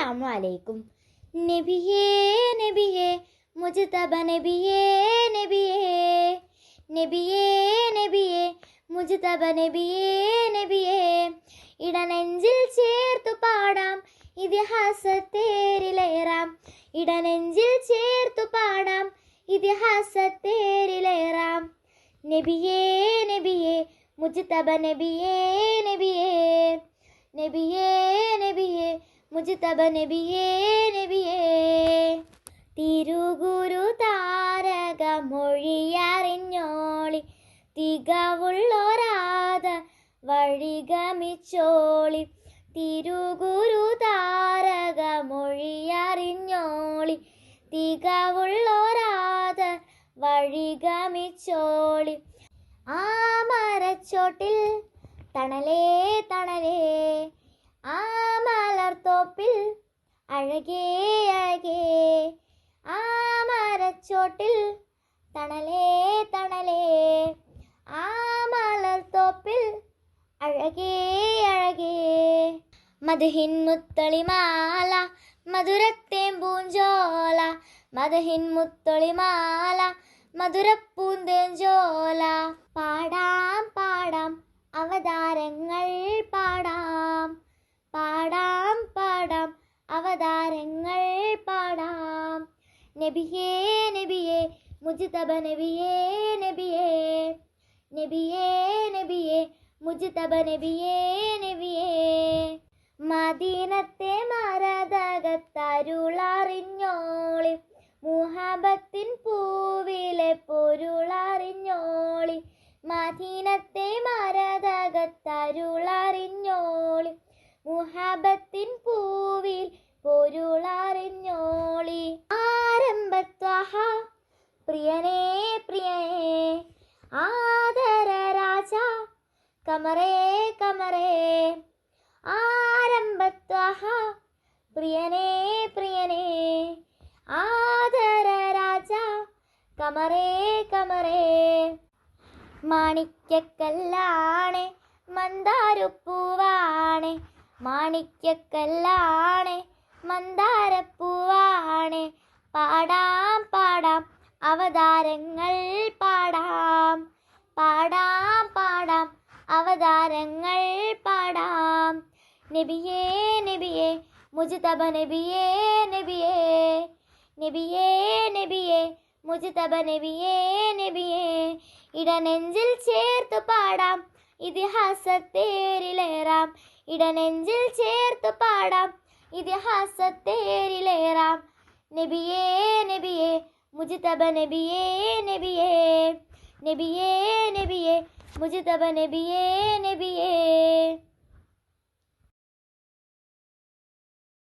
അസ്സലാമു അലൈക്കും. നബിയേ നബിയേ മുജ്തബ നബിയേ നബിയേ നബിയേ നബിയേ മുജ്തബ നബിയേ നബിയേ ഇടനെഞ്ചിൽ ചേർത്തു പാടാം ഇതിഹാസത്തേരിലേറാം. ഇടനെഞ്ചിൽ ചേർത്തു പാടാം ഇതിഹാസത്തേരിലേറാം. നബിയേ നബിയേ മുജ്തബ നബിയേ നബിയേ നബിയേ നബിയേ മുജ്തബ നബിയേ നബിയേ തിരുഗുരു താരക മൊഴിയറിഞ്ഞോളി തികവുള്ളോരാത വഴിഗമിച്ചോളി. തിരുഗുരു താരക മൊഴിയറിഞ്ഞോളി തികവുള്ളോരാത വഴിഗമിച്ചോളി. ആ മരച്ചോട്ടിൽ തണലേ തണലേ ആ മലർത്തോപ്പിൽ അഴകേ അഴകേ. ആ മരച്ചോട്ടിൽ തണലേ തണലേ ആ മലർത്തോപ്പിൽ അഴകേ അഴകേ. മധുഹിൻ മുത്തൊളിമാല മധുരത്തേമ്പൂഞ്ചോല മധുഹിൻ മുത്തൊളിമാല മധുരപ്പൂന്തേഞ്ചോല. പാടാം പാടാം അവതാരങ്ങൾ പാടാം പാടാം പാടാം അവതാരങ്ങൾ പാടാം. നബിയേ നബിയേ മുജ്തബ നബിയേ നബിയേ നബിയേ നബിയേ മുജ്തബ നബിയേ നബിയേ. മദീനത്തെ മരതകത്തരുളറിഞ്ഞോളി മുഹബത്തിൻ പൂവിലെ പൊരുളറിഞ്ഞോളി. മദീനത്തെ മരതകത്തരുളറിഞ്ഞോളി മുഹബത്തിൻ പൂവിൽ പൊരുളറിഞ്ഞോളി. ആരംഭത്വഹ പ്രിയനേ പ്രിയനേ ആദര രാജ കമറേ കമറേ. ആരംഭത്വഹ പ്രിയനേ പ്രിയനേ ആദര രാജ കമറേ കമറേ. മാണിക്യക്കല്ലാണ് മന്ദാരപ്പൂവാണ് മാണിക്യക്കല്ലാണ് മന്ദാരപ്പൂവാണ്. പാടാം പാടാം അവതാരങ്ങൾ പാടാം പാടാം പാടാം അവതാരങ്ങൾ പാടാം. നബിയേ നബിയേ മുജ്തബ നബിയേ നബിയേ നബിയേ നബിയേ മുജ്തബ നബിയേ നബിയേ ഇടനെഞ്ചിൽ ചേർത്തു പാടാം ഇതിഹാസത്തേരിലേറാം. ഇടനെഞ്ചിൽ ചേർത്തു പാടാം ഇതിഹാസത്തേരിലേറാം. നബിയേ നബിയേ മുജ്തബ നബിയേ നബിയേ നബിയേ നബിയേ മുജ്തബ നബിയേ നബിയേ.